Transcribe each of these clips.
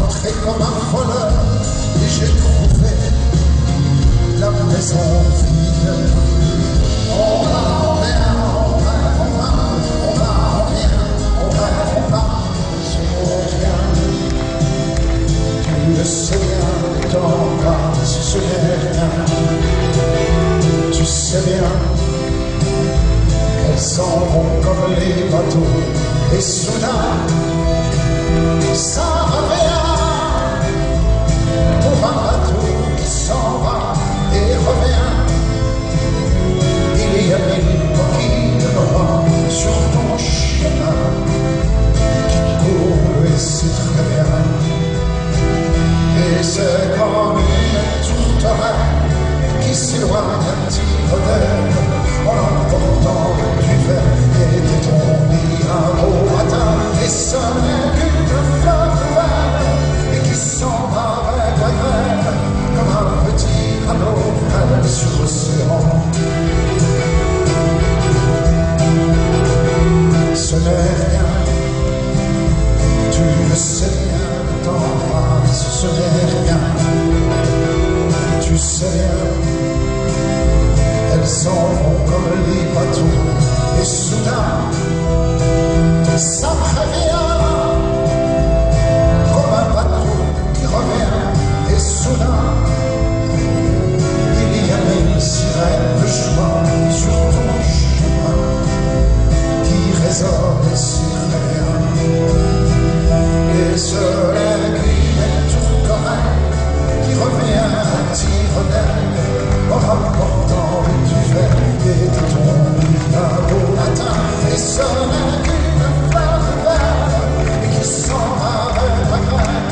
entré comme un voleur et j'ai trouvé la maison vide. On va, on vient, on va, on va, on va, on vient, on va, on va, je rien. Tu le sais bien, ton cas, je n'ai rien. Tu sais bien qu'elles s'en vont comme les bateaux et soudain ça revient pour un bateau qui s'en va et revient. Il y a mille coquilles noires sur ton chemin qui courent et c'est très bien. Et c'est comme une tourterelle qui s'éloigne un petit peu d'elle en emportant du verre et de ton lit un beau matin. Et ce n'est qu'une fleur nouvelle et qui s'en va avec la grève comme un petit canot frêle sur l'océan. Ce n'est rien, tu le sais bien, t'embrasses, ce n'est rien, tu sais bien. Elles s'en vont comme les bateaux et soudain ça prévient comme un bateau qui revient et soudain il y a mille sirènes de joie sur ton chemin qui résonnent si rien. Et ce qui est tout correct qui revient à tire d'aile en rapportant du verre et de ton un beau matin. Et ce n'est qu'une fleur nouvelle et qui s'en va avec la grève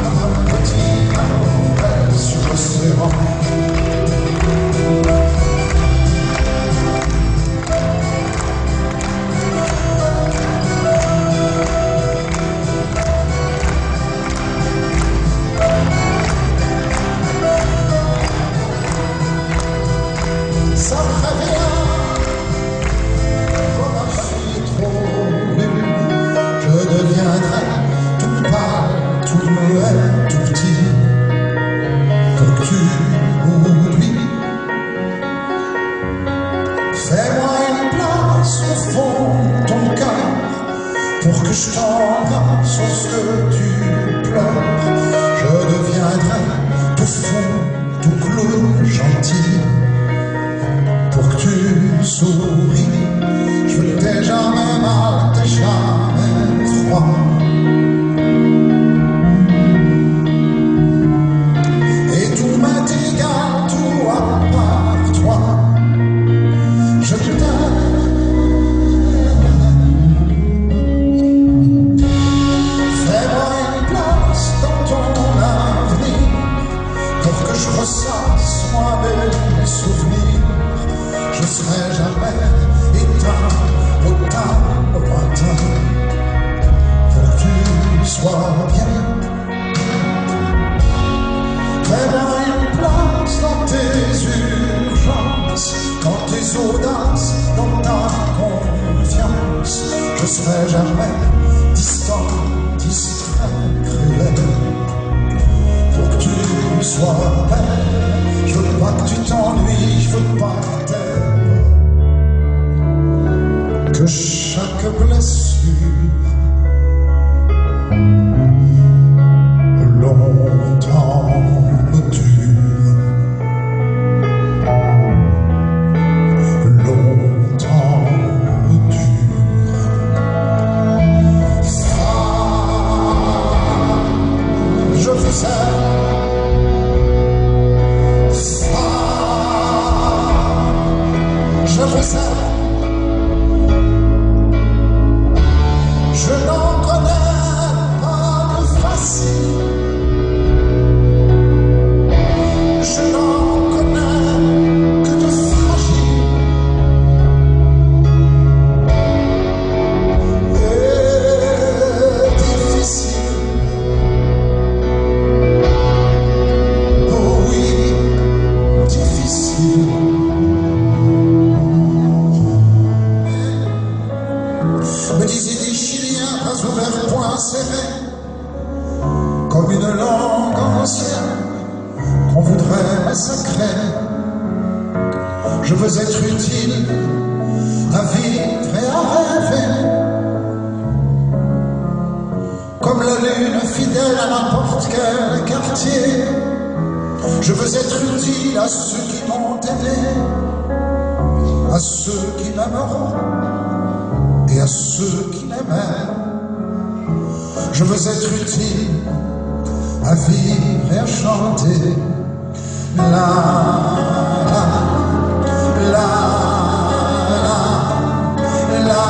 comme un petit canot sur l'océan. Ça prévient, comme je suis trop nu, je deviendrai tout pâle, tout muet, tout petit, pour que tu m'oublies. Fais-moi une place au fond de ton cœur, pour que je t'embrasse lorsque tu pleures. Je deviendrai tout fou, tout clown, gentil, pour que tu souris. Je veux t'ai jamais mal, t'ai jamais froid. Et tout m'est égal, tout à part toi. Je t'aime. Fais-moi une place dans ton avenir, pour que je ressasse moi mes souvenirs. Je serai jamais éteint, autant lointain, pour que tu sois bien. Fais-moi une place dans tes urgences, dans tes audaces, dans ta confiance. Je serai jamais distant, distrait, cruel, pour que tu sois belle. Je veux pas que tu t'ennuies, je veux pas que chaque blessure une langue ancienne qu'on voudrait massacrer. Je veux être utile à vivre et à rêver, comme la lune fidèle à n'importe quel quartier. Je veux être utile à ceux qui m'ont aidé, à ceux qui m'aimeront et à ceux qui m'aimaient. Je veux être utile à vivre et à chanter. La, la, la, la, la.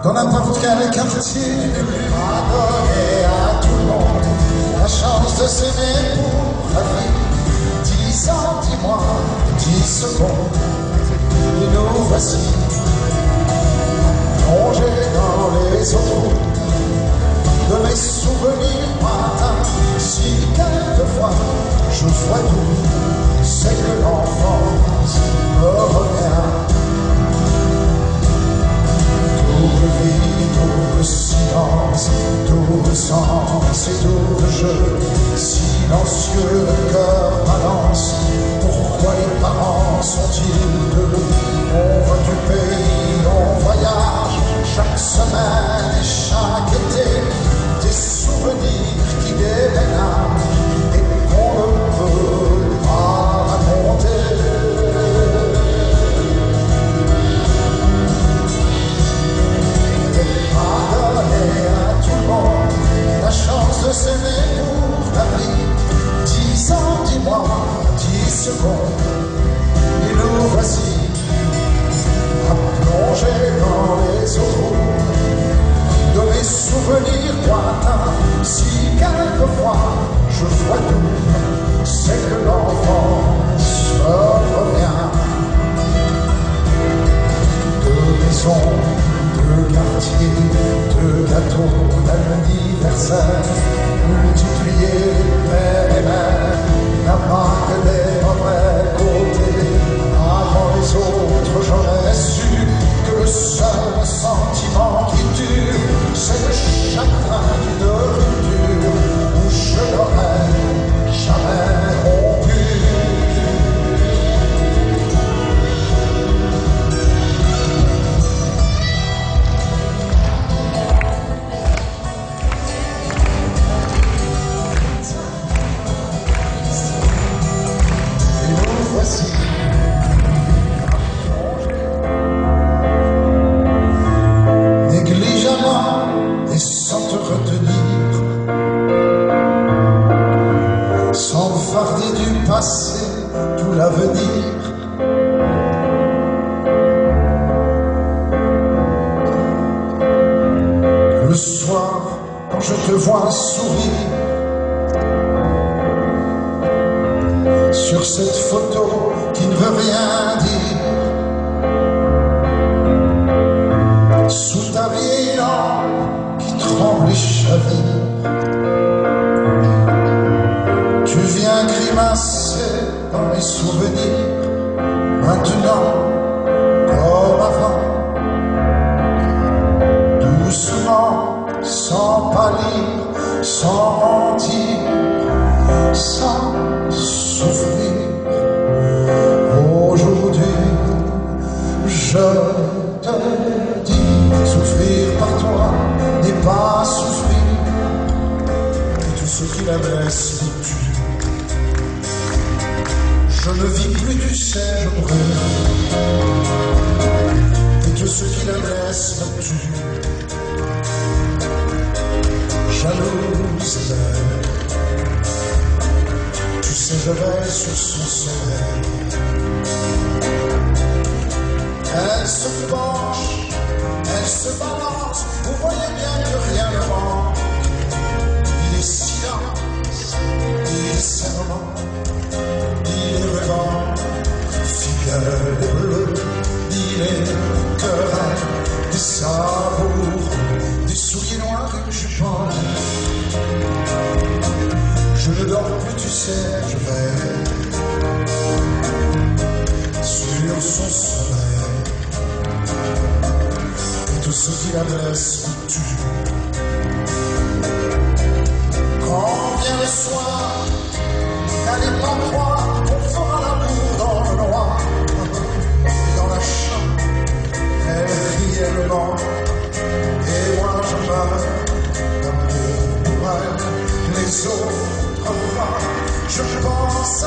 Dans n'importe quel quartier, à donner à tout le monde la chance de s'aimer pour la vie. 10 ans, 10 mois, 10 secondes, et nous voici plongés dans les eaux de mes souvenirs lointains. Si quelquefois je vois tout, c'est que l'enfance me revient. Tout le vide, tout le silence, tout le sens et tout le jeu, silencieux, le cœur balance. Pourquoi les parents sont-ils deux? On va du pays, on voyage chaque semaine et chaque été. Des souvenirs qui déménagent et qu'on ne peut pas raconter. La chance de s'aimer pour la vie. 10 ans, 10 mois, 10 secondes, et nous voici à plonger dans les eaux de mes souvenirs lointains. Si quelquefois je vois tout, c'est que l'enfance revient. De maisons, de quartiers, de gâteaux d'anniversaire, multipliés père et mère, n'a pas que des mauvais côtés. Avant les autres, j'aurais su que le seul sentiment qui dure, c'est le chagrin d'une rupture où je n'aurais jamais rompu. Négligemment et sans te retenir, sans farder du passé tout l'avenir. Le soir, quand je te vois sourire sur cette photo qui ne veut rien dire, sous ta vieille lampe qui tremble et chavire, tu viens grimacer dans mes souvenirs. Maintenant comme avant, doucement, sans pâlir, sans mentir, sans souffrir. Aujourd'hui, je te dis, souffrir par toi n'est pas souffrir. Et tout ce qui la blesse me tue. Je ne vis plus, tu sais, je brûle. Et tout ce qui la blesse me tue. Jalouse d'elle, tu sais, je vais sur son sommeil. Elle se penche, elle se balance, vous voyez bien que rien ne manque. Il est silence, il est serment, il est ruban, fidèle et bleu, il est querelle, des sabours, des souliers noirs et jupons. Je ne dors plus, tu sais, je vais ceux qui la laissent foutus. Quand vient le soir, n'allez pas croire qu'on fera l'amour dans le noir. Et dans la chambre, elle riait le vent, et moi je meurs d'amour pour elle. Les autres fois, je pense à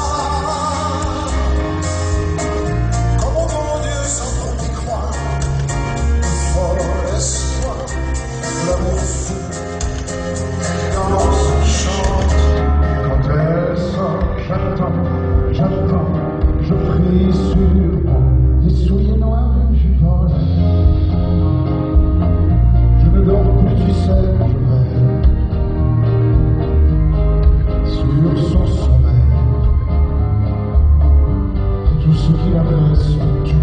comme au bon Dieu sans trop y croire. Espoir, l'amour fou, elle danse, chante. Quand elle sort, j'attends, je prie sur des souliers noirs, je vole. Je ne dors plus, tu sais, je veille sur son sommeil. Tout ce qui la laisse me tue.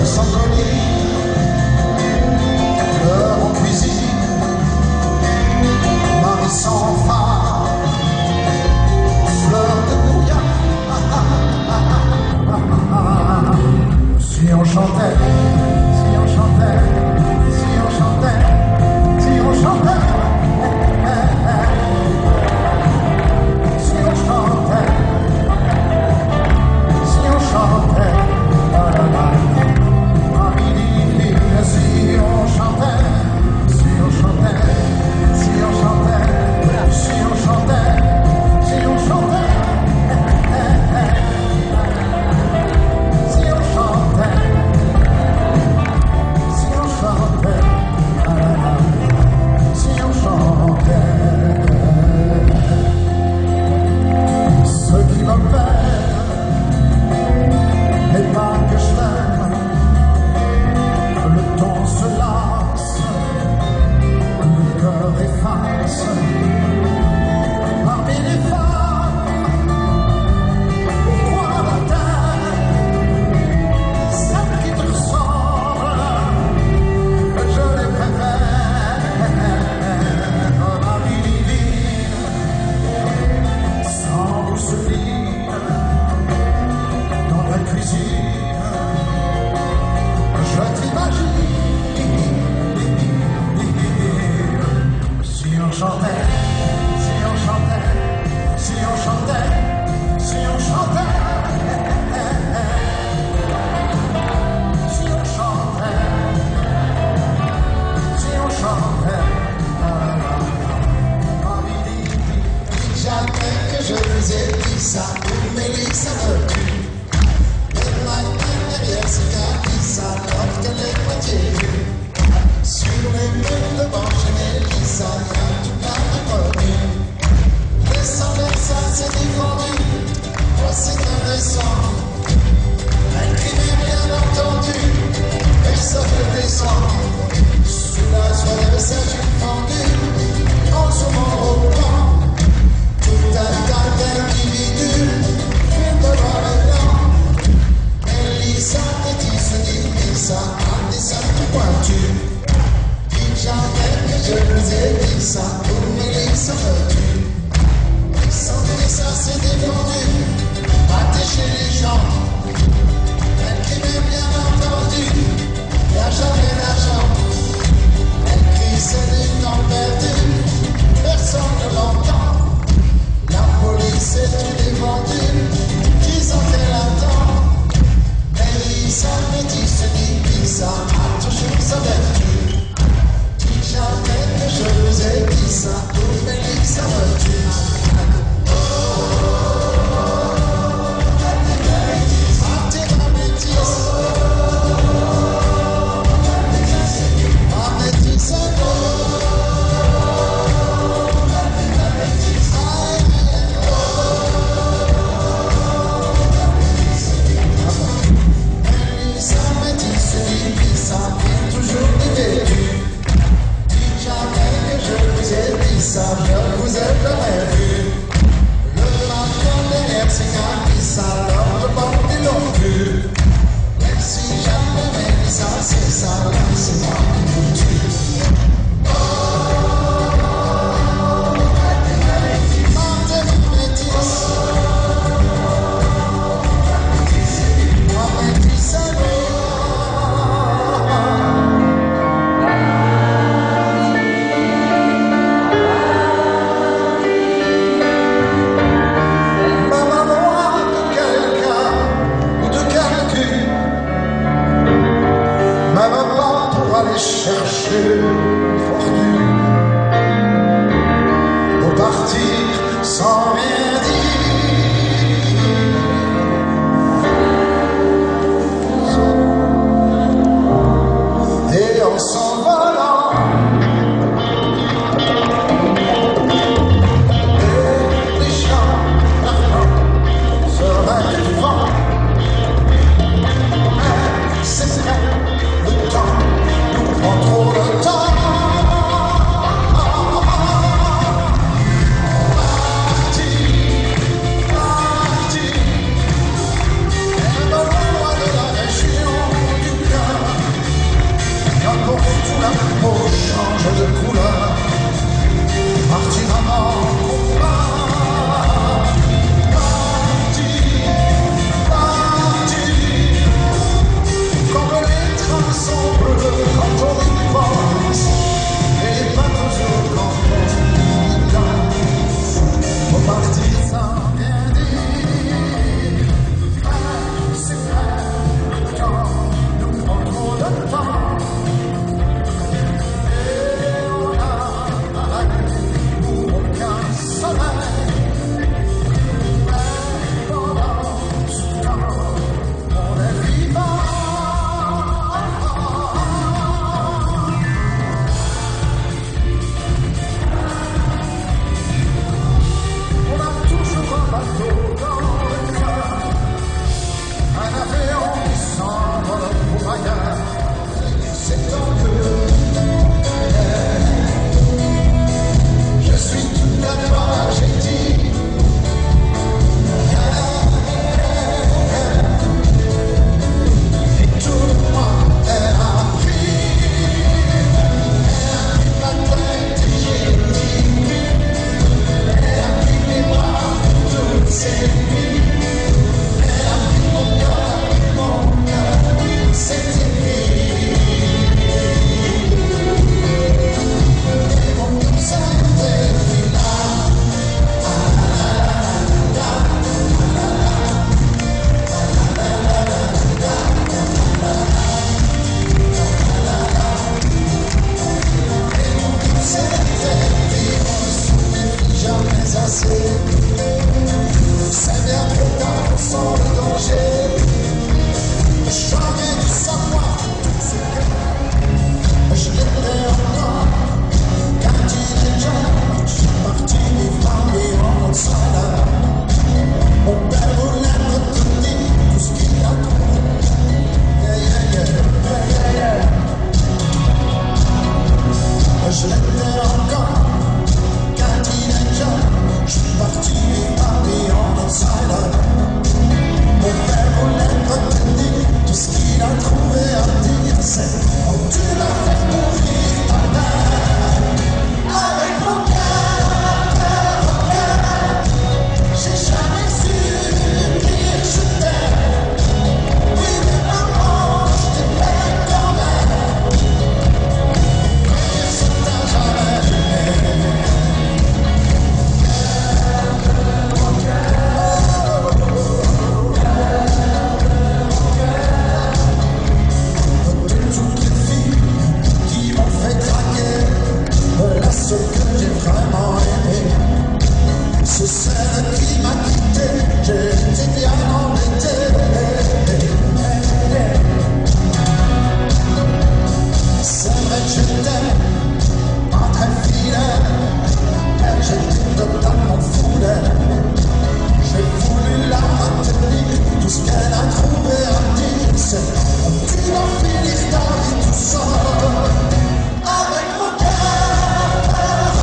Sans colline, fleurs en cuisine, Marie sans phare, fleurs de brouillard. Si on chantait, si on chantait, si on chantait, si on chantait, si on chantait, si on chantait. Si on chantait, si on chantait, si on chantait, si on chantait, si on chantait, si on chantait, si on chantait, si on chantait, ce qui me fait n'est pas que je t'aime. Le temps se lasse, le cœur efface. Parmi les femmes, pourquoi la terre, celle qui te ressemble, je les préfère. Ma vie divine, sans mousseline, dans la cuisine. Je t'imagine, si on chantait, si on chantait, si on chantait, si on chantait, si on chantait, si on chantait, jamais que je vous ai dit ça, mais ça me tue. Derrière ce gars qui s'adore qu'elle est moitié vue. Sur les murs devant chez Mélissa, tu l'as reconnu. Descendre ça, c'est défendu. Toi, c'est indécent. Un crime bien entendu. Personne ne descend. Sous la soirée de sa jupe fendue, en souvent au plan. Tout un tas d'individus, filme devant les dents. Mélissa, se dit ça, a des sacs pointus. Dis jamais que je vous ai dit ça, pour Mélissa me tue. Sans ça, qu'elle a trouvé un indice, tu vas finir ta vie tout seul. Avec mon cœur,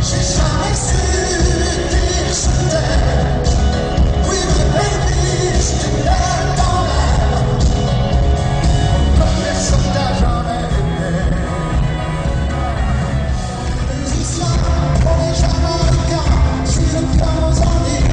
j'ai jamais su dire je t'aime. Oui, mais baby, je te l'aime quand même. Comme personne t'a jamais aimé. Musicien, pour les Jamaïcains, si le cœur aux ennuis.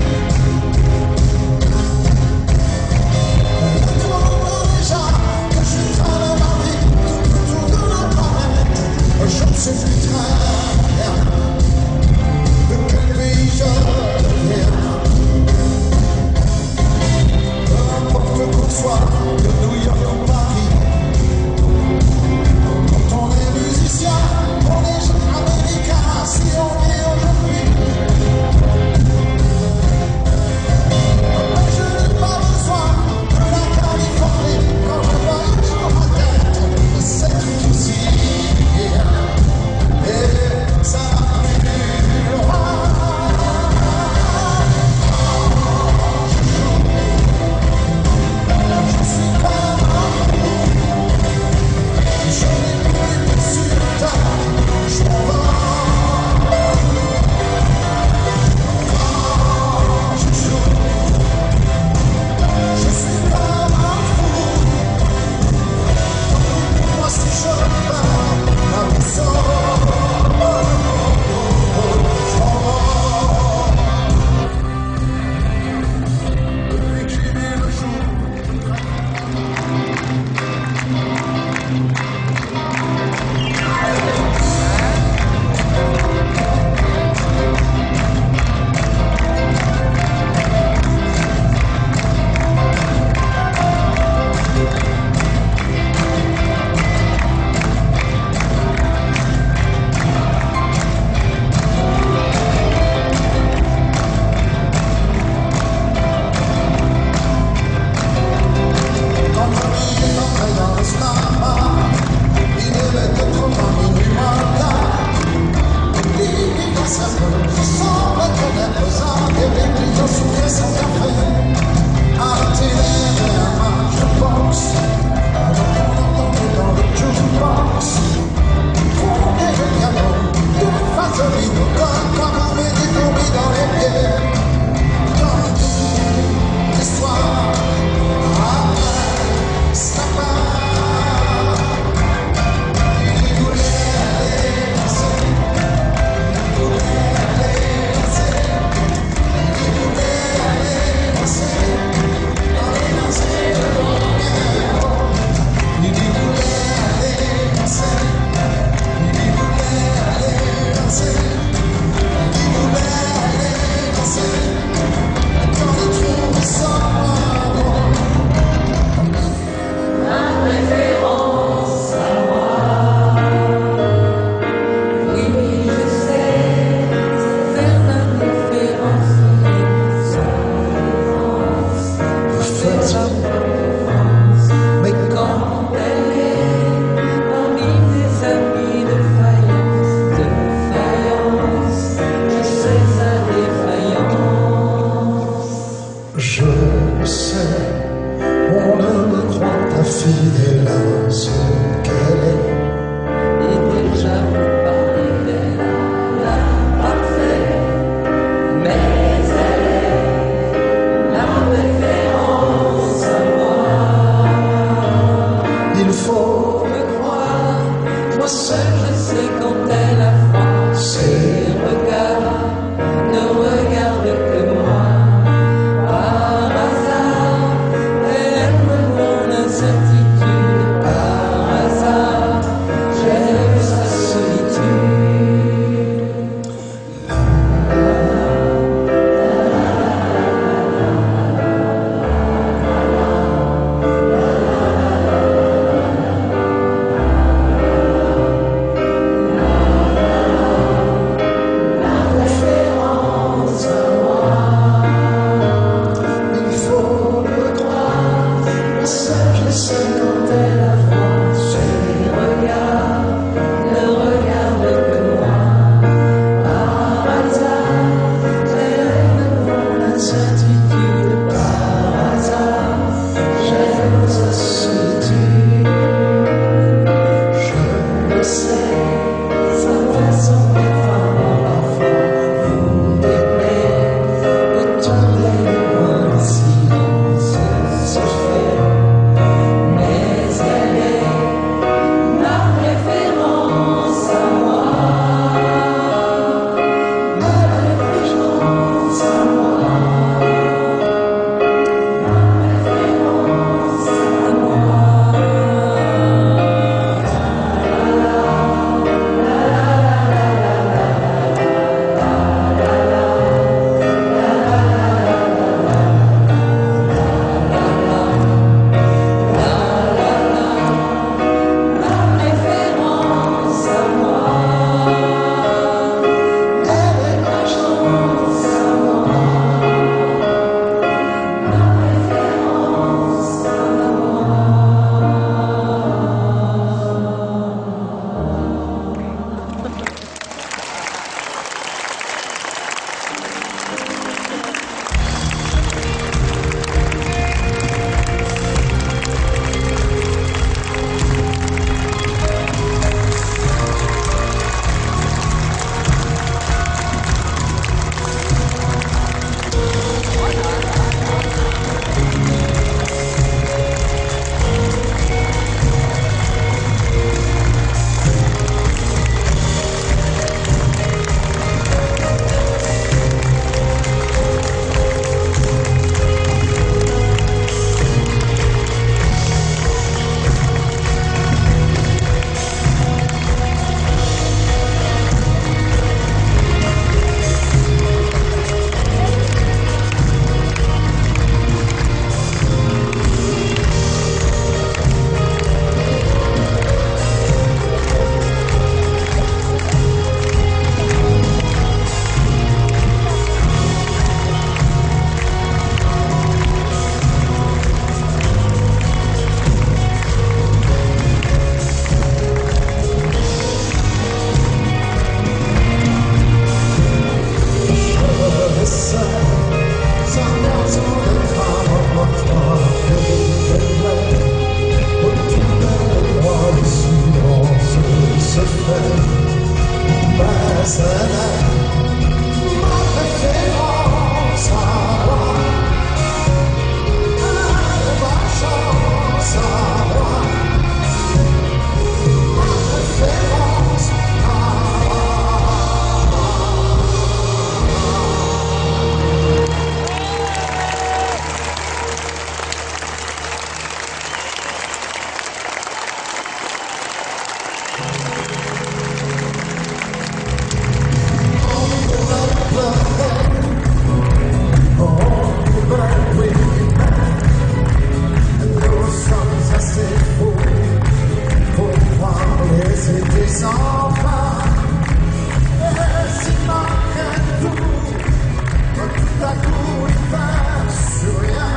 ta cour l'hiver sur rien.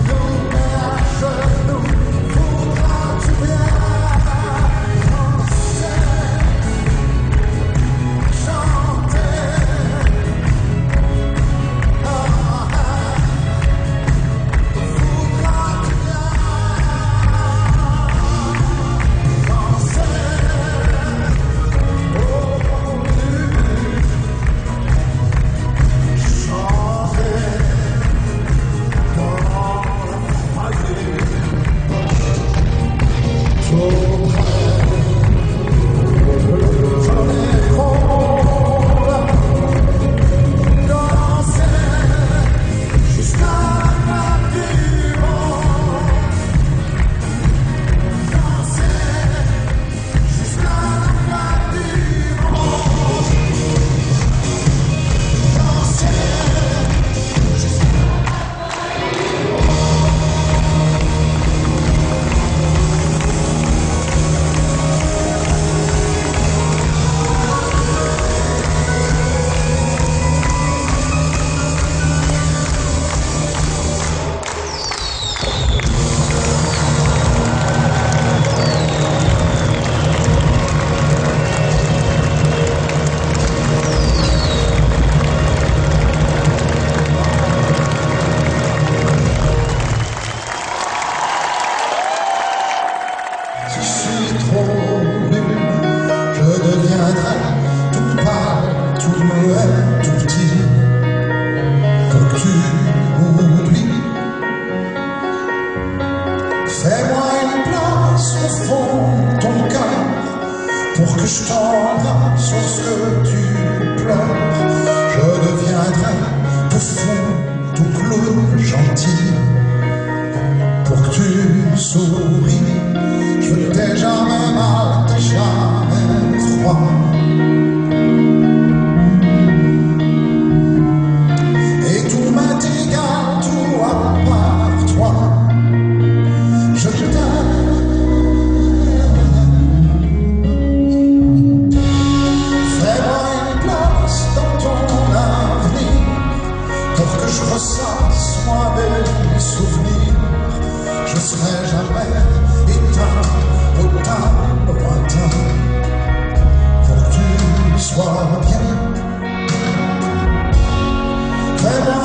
Nous met à genoux, voudras-tu bien chanter? Fais-moi une place au fond de ton cœur pour que je t'embrasse lorsque tu pleures. Je deviendrai tout fou, tout clown, gentil pour que tu souris. Je ne t'ai jamais mal, t'ai jamais froid. Et tout m'est égal, tout à part toi. Je fais-moi une place dans ton avenir pour que je ressasse moi-même souvenirs. Je serai jamais éteint, autant lointain pour que tu sois bien. Fais-moi